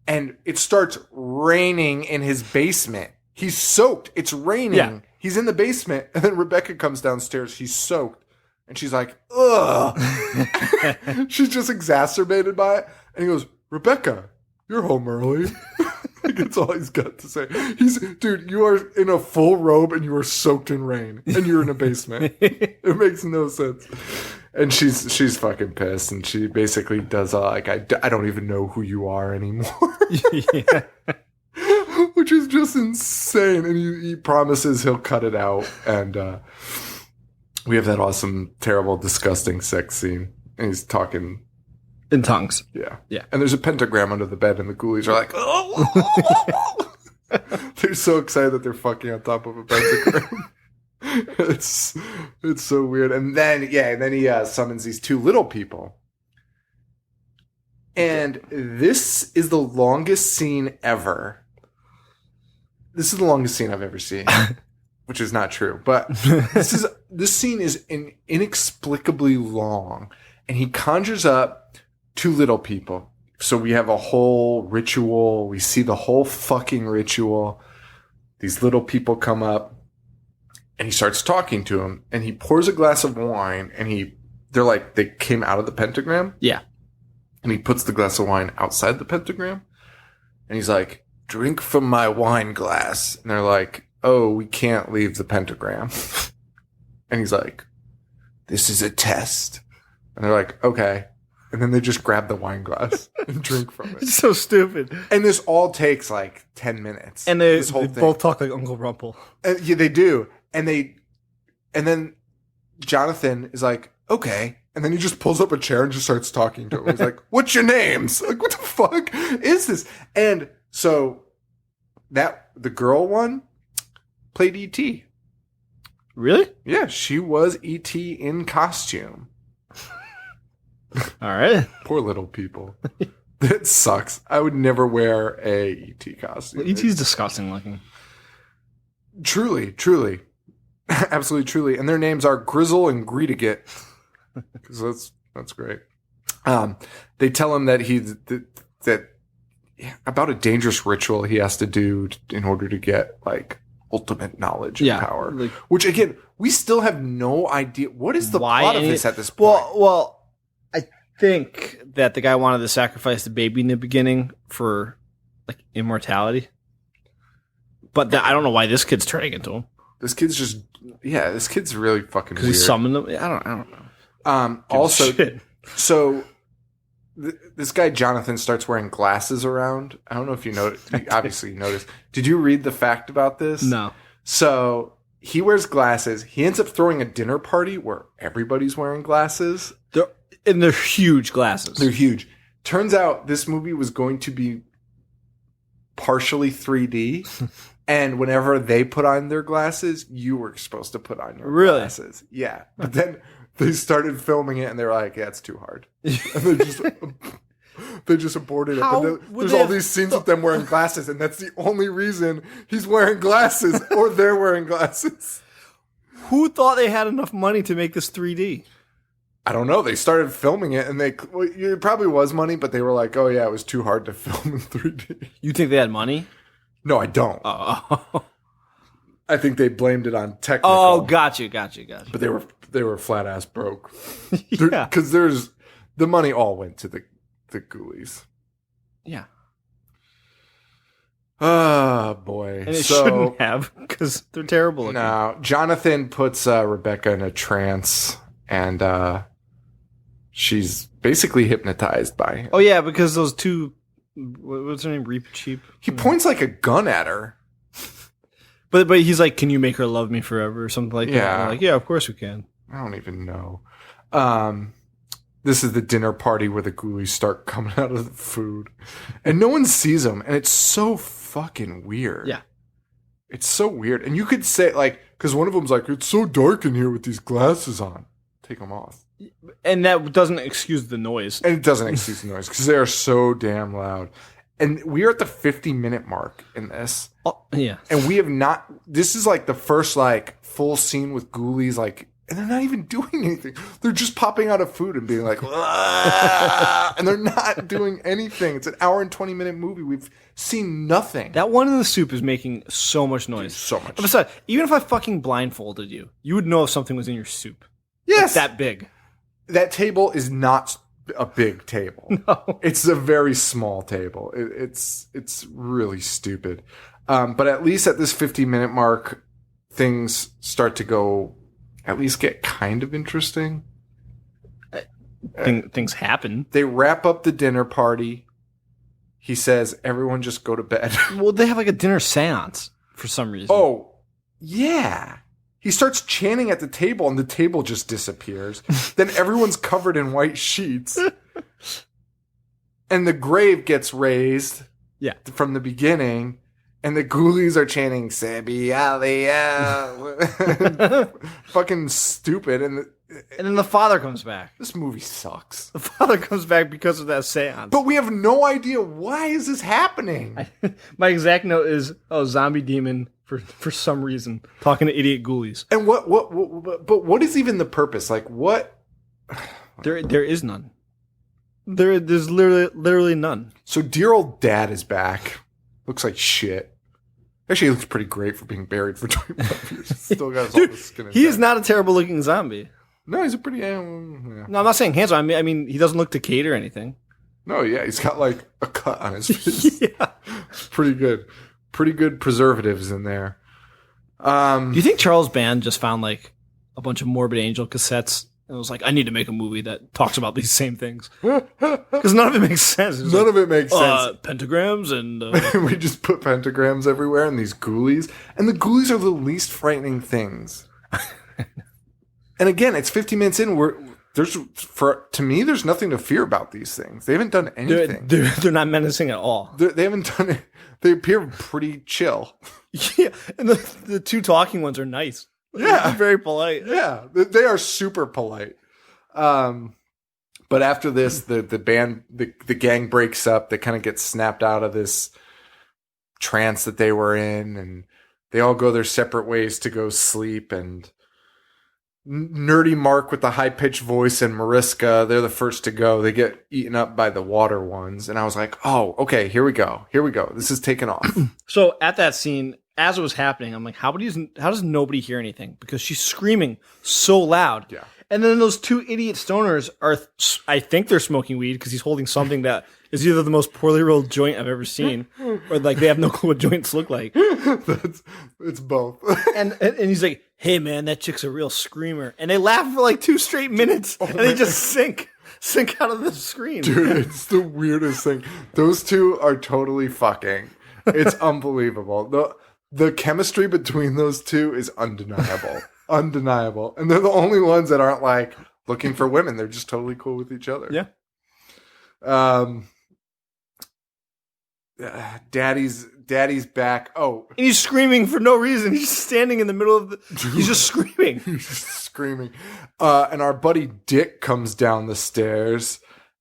and it starts raining in his basement. He's soaked. It's raining. Yeah. He's in the basement, and then Rebecca comes downstairs. She's soaked, and she's like, ugh. She's just exacerbated by it. And he goes, Rebecca, you're home early. That's all he's got to say. Dude, you are in a full robe, and you are soaked in rain, and you're in a basement. It makes no sense. And she's fucking pissed, and she basically does like, I don't even know who you are anymore. Yeah. Which is just insane. And he promises he'll cut it out. And we have that awesome, terrible, disgusting sex scene. And he's talking in tongues. Yeah. Yeah. And there's a pentagram under the bed, and the ghoulies are like, oh! They're so excited that they're fucking on top of a pentagram. It's so weird. And then he summons these two little people. And this is the longest scene ever. This is the longest scene I've ever seen, which is not true. But this scene is inexplicably long. And he conjures up two little people. So we have a whole ritual. We see the whole fucking ritual. These little people come up. And he starts talking to him, and he pours a glass of wine, and they came out of the pentagram. Yeah. And he puts the glass of wine outside the pentagram, and he's like, drink from my wine glass. And they're like, oh, we can't leave the pentagram. And he's like, this is a test. And they're like, okay. And then they just grab the wine glass and drink from it. It's so stupid. And this all takes like 10 minutes. And they both talk like Uncle Rumple. Yeah, they do. And then Jonathan is like, okay. And then he just pulls up a chair and just starts talking to him. He's like, what's your names? Like, what the fuck is this? And so the girl one played E.T. Really? Yeah, she was E.T. in costume. All right. Poor little people. It sucks. I would never wear a E.T. costume. Well, E.T.'s disgusting looking. Truly. Absolutely, truly. And their names are Grizzle and Greedigit. Because that's great. They tell him that about a dangerous ritual he has to do in order to get like ultimate knowledge and power. Like, which again, we still have no idea. What is the plot of this at this point? Well, I think that the guy wanted to sacrifice the baby in the beginning for like immortality. But I don't know why this kid's turning into him. This kid's really fucking weird. Because he summoned them? I don't know. Also, so this guy Jonathan starts wearing glasses around. I don't know if you noticed. Obviously, you noticed. Did you read the fact about this? No. So he wears glasses. He ends up throwing a dinner party where everybody's wearing glasses. They're huge glasses. They're huge. Turns out this movie was going to be partially 3D. And whenever they put on their glasses, you were supposed to put on your glasses. Yeah. But then they started filming it, and they were like, yeah, it's too hard. And they just aborted it. But there's all these scenes with them wearing glasses, and that's the only reason he's wearing glasses or they're wearing glasses. Who thought they had enough money to make this 3D? I don't know. They started filming it, and it probably was money, but they were like, oh, yeah, it was too hard to film in 3D. You think they had money? No, I don't. Oh. I think they blamed it on technical. Oh, gotcha. But they were flat ass broke. Yeah, because the money all went to the Ghoulies. Yeah. Oh boy, and it shouldn't have because they're terrible looking. No, Jonathan puts Rebecca in a trance, and she's basically hypnotized by him. Oh yeah, because those two. What's her name? Reap Cheap. He points like a gun at her. But he's like, "Can you make her love me forever?" or something like that. I'm like, yeah, of course we can. I don't even know. This is the dinner party where the ghoulies start coming out of the food, and no one sees them, and it's so fucking weird. Yeah, it's so weird. And you could say like, because one of them's like, "It's so dark in here with these glasses on. Take them off." And that doesn't excuse the noise. And it doesn't excuse the noise because they are so damn loud. And we are at the 50-minute mark in this. Oh, yeah. And we have not... This is like the first like full scene with ghoulies like And they're not even doing anything. They're just popping out of food and being like, "Ah!" And they're not doing anything. It's an hour and 20-minute movie. We've seen nothing. That one in the soup is making so much noise. So much. And besides, even if I fucking blindfolded you, you would know if something was in your soup. Yes. Like that big. That table is not a big table. No. It's a very small table. It's really stupid. But at least at this 50-minute mark, things start to go, at least get kind of interesting. Things happen. They wrap up the dinner party. He says, everyone just go to bed. Well, they have like a dinner seance for some reason. Oh, yeah. He starts chanting at the table and the table just disappears. Then everyone's covered in white sheets. And the grave gets raised from the beginning. And the ghoulies are chanting, Sebi Alia. Fucking stupid. And then the father comes back. This movie sucks. The father comes back because of that seance. But we have no idea why is this happening. My exact note is, zombie demon for some reason talking to idiot ghoulies. And but what is even the purpose? Like what? There is none. There's literally none. So dear old dad is back. Looks like shit. Actually, he looks pretty great for being buried for 25 years. Still got all the skin. He is not a terrible looking zombie. No, he's a pretty. Yeah. No, I'm not saying handsome. I mean, he doesn't look decayed or anything. No, yeah, he's got like a cut on his face. Yeah, pretty good. Pretty good preservatives in there. Do you think Charles Band just found like a bunch of Morbid Angel cassettes and was like, I need to make a movie that talks about these same things? Because none of it makes sense. None of it makes sense. Pentagrams and... we just put pentagrams everywhere and these ghoulies. And the ghoulies are the least frightening things. And again, it's 50 minutes in. To me, there's nothing to fear about these things. They haven't done anything. They're not menacing at all. They haven't done it. They appear pretty chill. Yeah, and the two talking ones are nice. Yeah. They're very polite. Yeah, they are super polite. But after this, the gang breaks up. They kind of get snapped out of this trance that they were in, and they all go their separate ways to go sleep. And Nerdy Mark with the high-pitched voice and Mariska, they're the first to go. They get eaten up by the water ones. And I was like, oh, okay, here we go. This is taking off. So at that scene, as it was happening, I'm like, how does nobody hear anything? Because she's screaming so loud. Yeah. And then those two idiot stoners I think they're smoking weed because he's holding something that is either the most poorly rolled joint I've ever seen, or like they have no clue what joints look like. It's both. and he's like, hey man, that chick's a real screamer. And they laugh for like 2 straight minutes, and they just sink out of the screen. Dude, it's the weirdest thing. Those two are totally fucking. It's unbelievable. The chemistry between those two is undeniable. Undeniable. And they're the only ones that aren't like looking for women. They're just totally cool with each other. Yeah. Daddy's back. Oh. And he's screaming for no reason. He's just standing in the middle of he's just screaming. He's just screaming. And our buddy Dick comes down the stairs,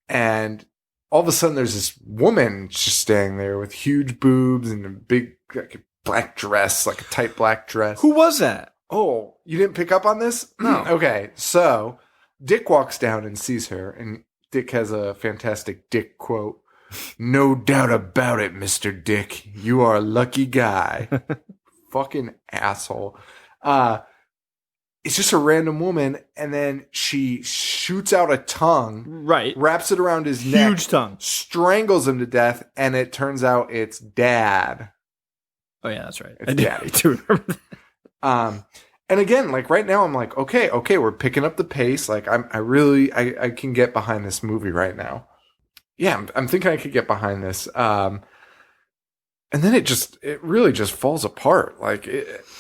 and all of a sudden there's this woman just standing there with huge boobs and a big like, black dress, like a tight black dress. Who was that? Oh, you didn't pick up on this? No. Okay, so Dick walks down and sees her, and Dick has a fantastic Dick quote. No doubt about it, Mr. Dick. You are a lucky guy. Fucking asshole. It's just a random woman, and then she shoots out a tongue. Right. Wraps it around his neck. Huge tongue. Strangles him to death, and it turns out it's Dad. Oh, yeah, that's right. It's Daddy. I do remember that. And again, like right now, I'm like, okay, we're picking up the pace. Like I can get behind this movie right now. Yeah, I'm thinking I could get behind this. And then it really just falls apart. Like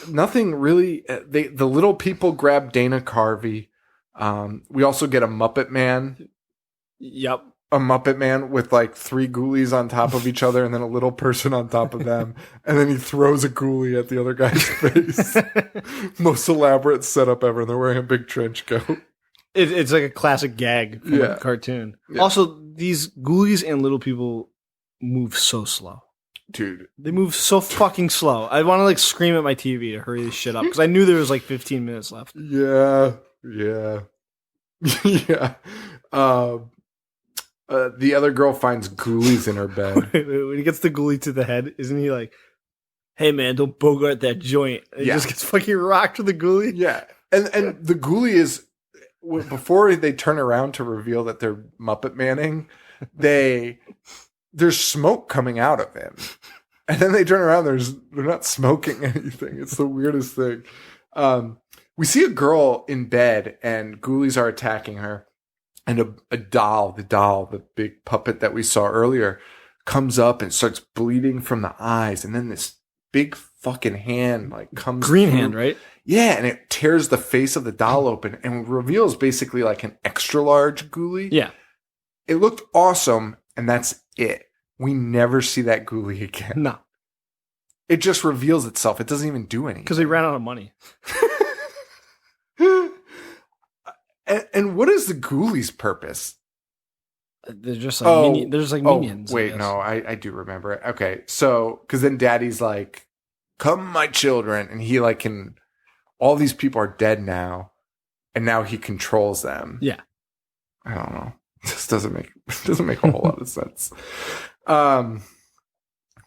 nothing really. The little people grab Dana Carvey. We also get a Muppet Man. Yep. A Muppet Man with like 3 ghoulies on top of each other and then a little person on top of them. And then he throws a ghoulie at the other guy's face. Most elaborate setup ever. And they're wearing a big trench coat. It's like a classic gag from a cartoon. Yeah. Also, these ghoulies and little people move so slow. Dude. They move so fucking slow. I want to like scream at my TV to hurry this shit up because I knew there was like 15 minutes left. Yeah. Yeah. Yeah. The other girl finds ghoulies in her bed. When he gets the ghoulie to the head, isn't he like, hey man, don't bogart that joint? And he just gets fucking rocked with the ghoulie. Yeah. And the ghoulie is, before they turn around to reveal that they're Muppet Manning, there's smoke coming out of him. And then they turn around, they're not smoking anything. It's the weirdest thing. We see a girl in bed and ghoulies are attacking her. And a doll, the big puppet that we saw earlier, comes up and starts bleeding from the eyes. And then this big fucking hand like comes green through. hand, right? Yeah, and it tears the face of the doll open and reveals basically like an extra large ghoulie. Yeah. It looked awesome, and that's it. We never see that ghoulie again. No. It just reveals itself. It doesn't even do anything. Because they ran out of money. And what is the ghoulies' purpose? They're just like minions. Wait, no, I do remember it. Okay, so because then Daddy's like, "Come, my children," and he like can. All these people are dead now, and now he controls them. Yeah, I don't know. This doesn't make a whole lot of sense.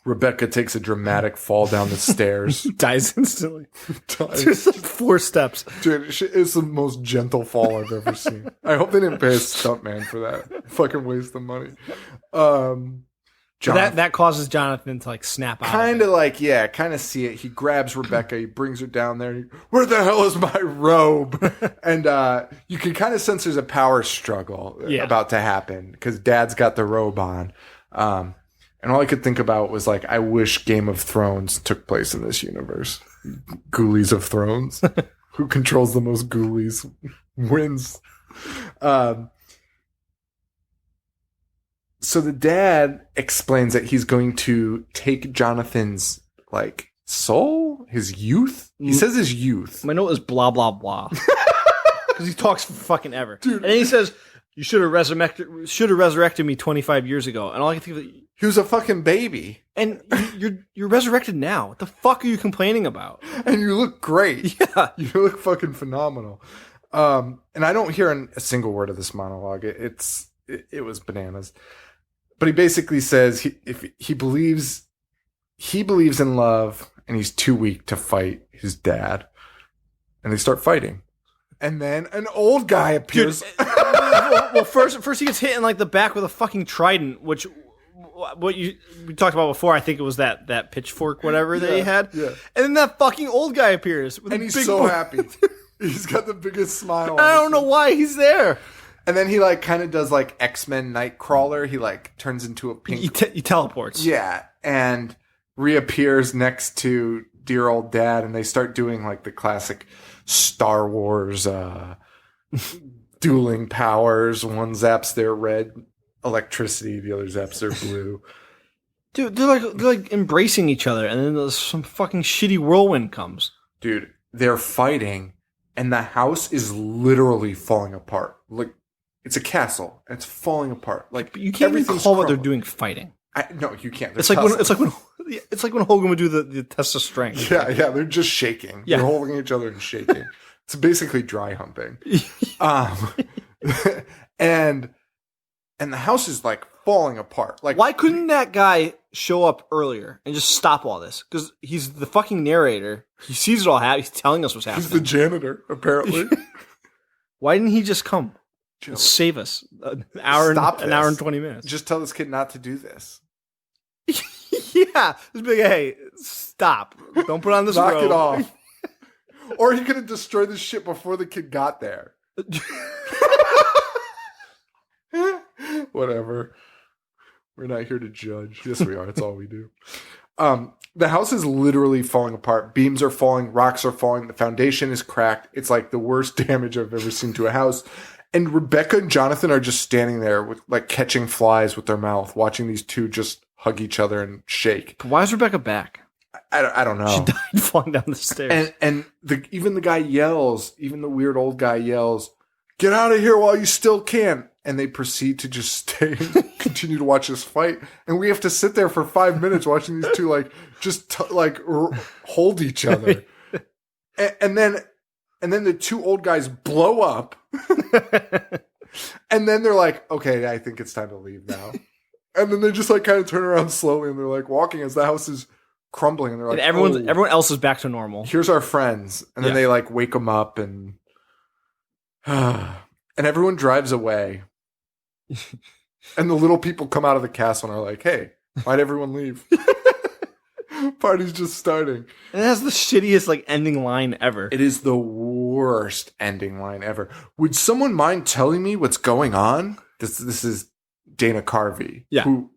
Rebecca takes a dramatic fall down the stairs. Dies instantly. Dies. Just like 4 steps. Dude, it's the most gentle fall I've ever seen. I hope they didn't pay a stuntman for that. Fucking waste of money. That causes Jonathan to like snap out. Kind of see it. He grabs Rebecca. He brings her down there. Where the hell is my robe? And you can kind of sense there's a power struggle about to happen because Dad's got the robe on. And all I could think about was like, I wish Game of Thrones took place in this universe. Ghoulies of Thrones. Who controls the most ghoulies wins. So the dad explains that he's going to take Jonathan's like soul, his youth. He says his youth. My note is blah blah blah because he talks for fucking ever. Dude. And then he says, "You should have resurrected me 25 years ago." And all I can think of, he was a fucking baby, and you're resurrected now. What the fuck are you complaining about? And you look great. Yeah, you look fucking phenomenal. And I don't hear a single word of this monologue. It was bananas. But he basically says he believes in love, and he's too weak to fight his dad. And they start fighting, and then an old guy appears. Dude, well, first he gets hit in like the back with a fucking trident, which we talked about before. I think it was that pitchfork, whatever that he had. Yeah. And then that fucking old guy appears, and he's so happy. He's got the biggest smile. I don't know why he's there. And then he like kind of does like X-Men Nightcrawler. He like turns into a pink. He teleports. Yeah, and reappears next to dear old dad, and they start doing like the classic Star Wars dueling powers. One zaps their red electricity, the other zaps their blue. Dude, they're like embracing each other, and then some fucking shitty whirlwind comes. Dude, they're fighting, and the house is literally falling apart. Like. It's a castle, and it's falling apart. Like, but you can't even call what they're doing fighting. No, you can't. It's like when Hogan would do the test of strength. Yeah, they're just shaking. Yeah. They're holding each other and shaking. It's basically dry humping. And the house is like falling apart. Like, why couldn't that guy show up earlier and just stop all this? Because he's the fucking narrator. He sees it all happen. He's telling us what's happening. He's the janitor, apparently. Why didn't he just come? Save us an hour and 20 minutes. Just tell this kid not to do this. Yeah, just be like, hey, stop! Don't put on this Knock robe. it off. Or he could have destroyed the shit before the kid got there. Whatever. We're not here to judge. Yes, we are. That's all we do. The house is literally falling apart. Beams are falling. Rocks are falling. The foundation is cracked. It's like the worst damage I've ever seen to a house. And Rebecca and Jonathan are just standing there with like catching flies with their mouth, watching these two just hug each other and shake. But why is Rebecca back? I don't know. She died falling down the stairs. And even the guy yells, even the weird old guy yells, "Get out of here while you still can." And they proceed to just stay and continue to watch this fight. And we have to sit there for 5 minutes watching these two like just hold each other. And then and then the two old guys blow up. And then they're like, okay, I think it's time to leave now. And then they just like kind of turn around slowly and they're like walking as the house is crumbling. And they're like, and everyone else is back to normal. Here's our friends. And then they like wake them up and everyone drives away. And the little people come out of the castle and are like, hey, why'd everyone leave? Party's just starting. And it has the shittiest like ending line ever. It is the worst ending line ever. Would someone mind telling me what's going on? This is Dana Carvey. Yeah. Who,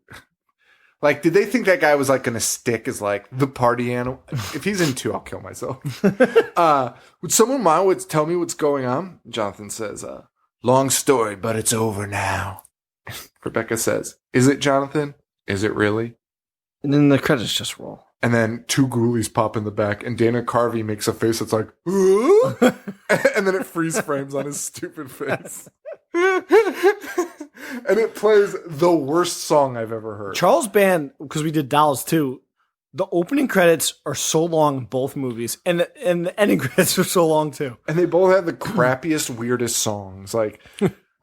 like, did they think that guy was like going to stick as like the party animal? If he's in 2, I'll kill myself. Would someone mind tell me what's going on? Jonathan says, long story, but it's over now. Rebecca says, is it, Jonathan? Is it really? And then the credits just roll. And then 2 ghoulies pop in the back, and Dana Carvey makes a face that's like, and then it freeze frames on his stupid face. And it plays the worst song I've ever heard. Charles Band, because we did Dolls too, the opening credits are so long in both movies, and the ending credits are so long too. And they both have the crappiest, weirdest songs. Like,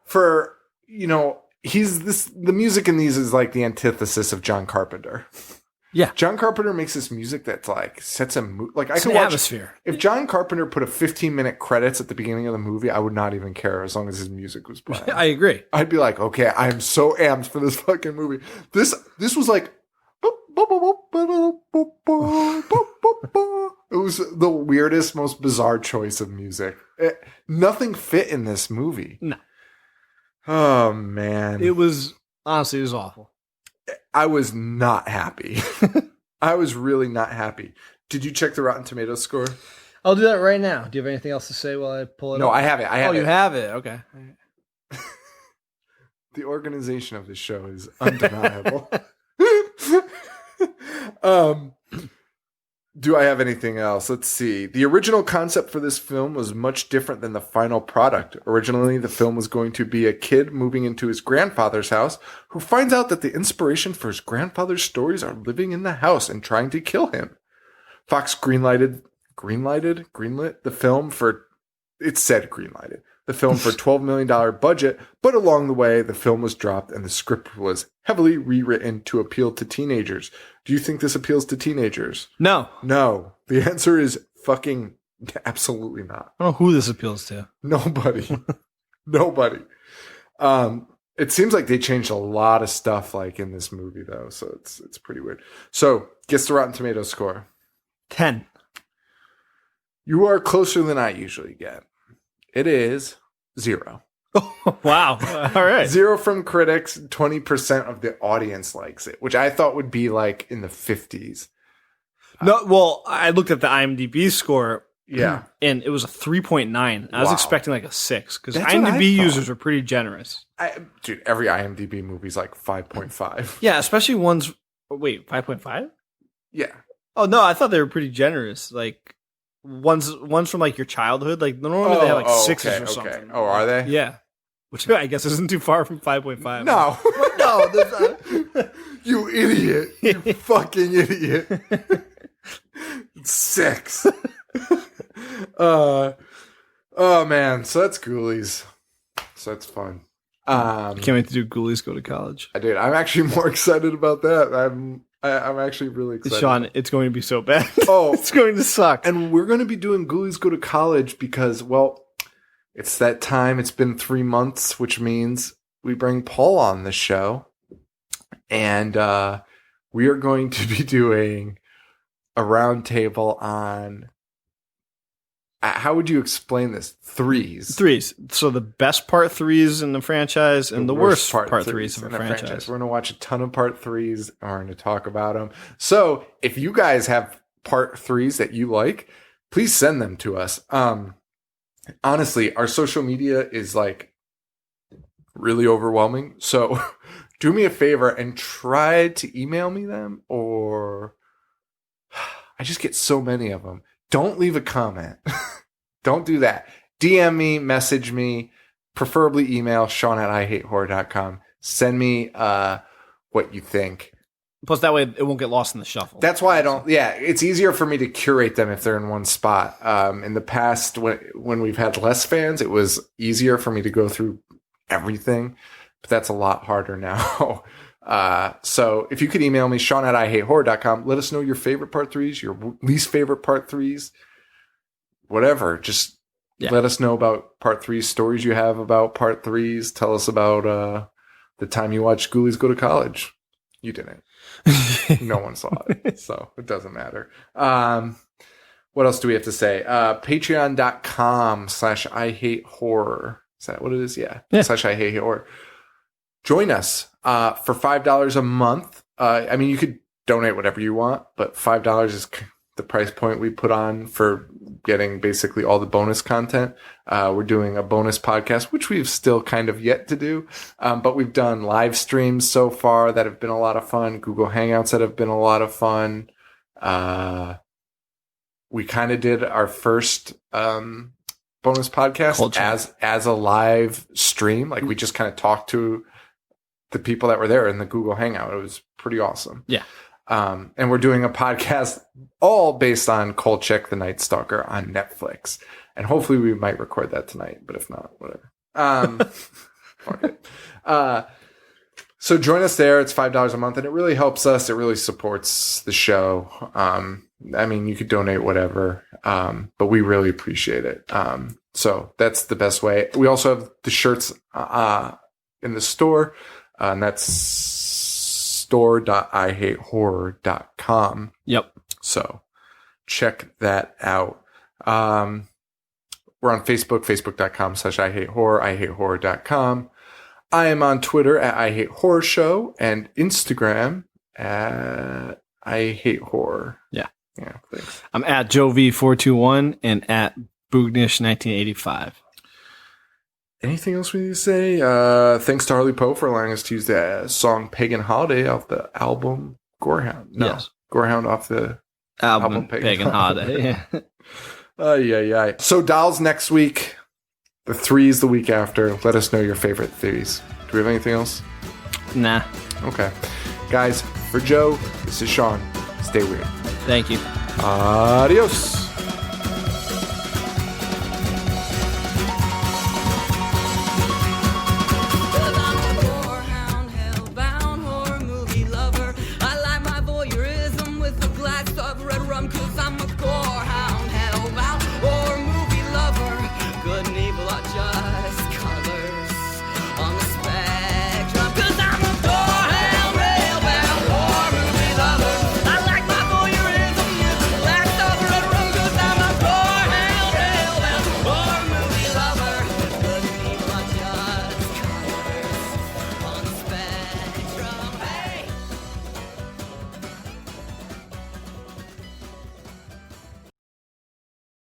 for, you know, the music in these is like the antithesis of John Carpenter. Yeah. John Carpenter makes this music that's like sets a mood. Like, I can watch atmosphere. If John Carpenter put a 15-minute credits at the beginning of the movie, I would not even care as long as his music was playing. I agree. I'd be like, okay, I'm so amped for this fucking movie. This was like, it was the weirdest, most bizarre choice of music. Nothing fit in this movie. No. Oh, man. It was awful. I was not happy. I was really not happy. Did you check the Rotten Tomatoes score? I'll do that right now. Do you have anything else to say while I pull it up? No, I have it. You have it. Okay. The organization of this show is undeniable. Do I have anything else? Let's see. The original concept for this film was much different than the final product. Originally, the film was going to be a kid moving into his grandfather's house who finds out that the inspiration for his grandfather's stories are living in the house and trying to kill him. Fox greenlit the film for, it said greenlighted, the film for $12 million budget, but along the way, the film was dropped and the script was heavily rewritten to appeal to teenagers. Do you think this appeals to teenagers? No. No. The answer is fucking absolutely not. I don't know who this appeals to. Nobody. Nobody. It seems like they changed a lot of stuff like in this movie though, so it's pretty weird. So, guess the Rotten Tomatoes score. 10. You are closer than I usually get. It is 0. Oh, wow. All right. 0 from critics, 20% of the audience likes it, which I thought would be like in the 50s. No, well, I looked at the IMDb score. Yeah. And it was a 3.9. I was expecting like a 6 because That's IMDb users are pretty generous. Dude, every IMDb movie is like 5.5. Yeah, especially ones. Wait, 5.5? Yeah. Oh, no, I thought they were pretty generous. Like, ones from like your childhood. Like, normally they have like 6s or something. Oh, are they? Yeah. Which I guess isn't too far from 5.5. No. No, there's not. You idiot. You fucking idiot. 6. Oh, man. So that's Ghoulies. So that's fun. Can't wait to do Ghoulies Go to College. I did. I'm actually more excited about that. I'm actually really excited. Sean, it's going to be so bad. Oh. It's going to suck. And we're going to be doing Ghoulies Go to College because, well, it's that time. It's been 3 months, which means we bring Paul on the show. And we are going to be doing a roundtable on, how would you explain this? Threes. So the best part 3s in the franchise and the worst part 3s in the franchise. We're going to watch a ton of part 3s and we're going to talk about them. So if you guys have part 3s that you like, please send them to us. Honestly, our social media is like really overwhelming. So do me a favor and try to email me them, or I just get so many of them. Don't leave a comment. Don't do that. DM me, message me, preferably email Sean@IHateHorror.com. Send me what you think. Plus, that way it won't get lost in the shuffle. That's why I don't. Yeah, it's easier for me to curate them if they're in one spot. In the past, when we've had less fans, it was easier for me to go through everything, but that's a lot harder now. So if you could email me, Sean@IHateHorror.com, let us know your favorite part 3s, your least favorite part 3s, whatever. Just let us know about part 3s, stories you have about part 3s. Tell us about the time you watched Ghoulies Go to College. You didn't. No one saw it, so it doesn't matter. What else do we have to say? Patreon.com/IHateHorror. Is that what it is? Yeah. /IHateHorror. Join us for $5 a month. I mean, you could donate whatever you want, but $5 is the price point we put on for getting basically all the bonus content. We're doing a bonus podcast, which we've still kind of yet to do. But we've done live streams so far that have been a lot of fun. Google Hangouts that have been a lot of fun. We kind of did our first bonus podcast as a live stream. Like we just kind of talked to the people that were there in the Google Hangout. It was pretty awesome. Yeah. And we're doing a podcast all based on Kolchak the Night Stalker on Netflix. And hopefully we might record that tonight, but if not, whatever. Fuck it. So join us there. It's $5 a month and it really helps us. It really supports the show. I mean, you could donate whatever, but we really appreciate it. So that's the best way. We also have the shirts in the store, and that's store.ihatehorror.com. Yep. So check that out. We're on Facebook, facebook.com/ihatehorror, ihatehorror.com. I am on Twitter at ihatehorrorshow and Instagram at ihatehorror. Yeah. Yeah, thanks. I'm at JoeV421 and at Boognish1985. Anything else we need to say? Thanks to Harley Poe for allowing us to use the song Pagan Holiday off the album Gorehound. No, yes. Gorehound off the album Pagan Holiday. Yeah. So dolls next week. The 3s the week after. Let us know your favorite theories. Do we have anything else? Nah. Okay. Guys, for Joe, this is Sean. Stay weird. Thank you. Adios. Red rum, 'cause I'm a gorehound, hellbound, or movie lover. Good news.